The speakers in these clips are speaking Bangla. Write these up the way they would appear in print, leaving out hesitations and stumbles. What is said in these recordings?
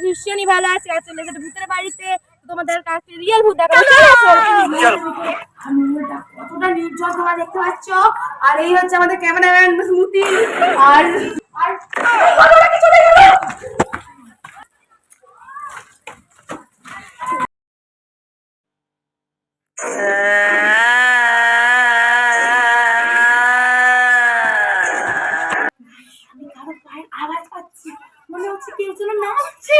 ভীষণই ভালো আছে। আর চলে গেছে ভূতের বাড়িতে, তোমাদের কাছে রিয়েল ভূত দেখাবো। কতটা নির্জন তোমরা দেখতে পাচ্ছ। আর এই হচ্ছে আমাদের ক্যামেরাম্যান স্মৃতি। আর চলে গেল। আমি কারো পায়ের আওয়াজ পাচ্ছি, মনে হচ্ছে কেউ যেন নাচছে।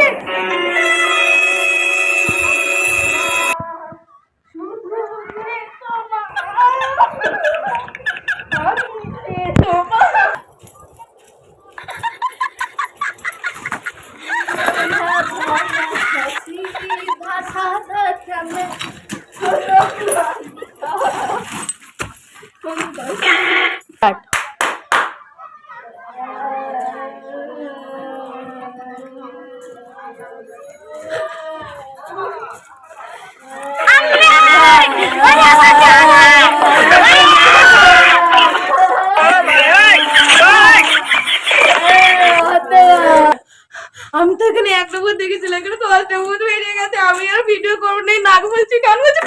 আমি তো এখানে একটা ভূত দেখেছিলাম, এখানে 10টা ভূত বেরিয়ে গেছে। আমি আর ভিডিও করবো না, নাক বলছি, কান বলছি।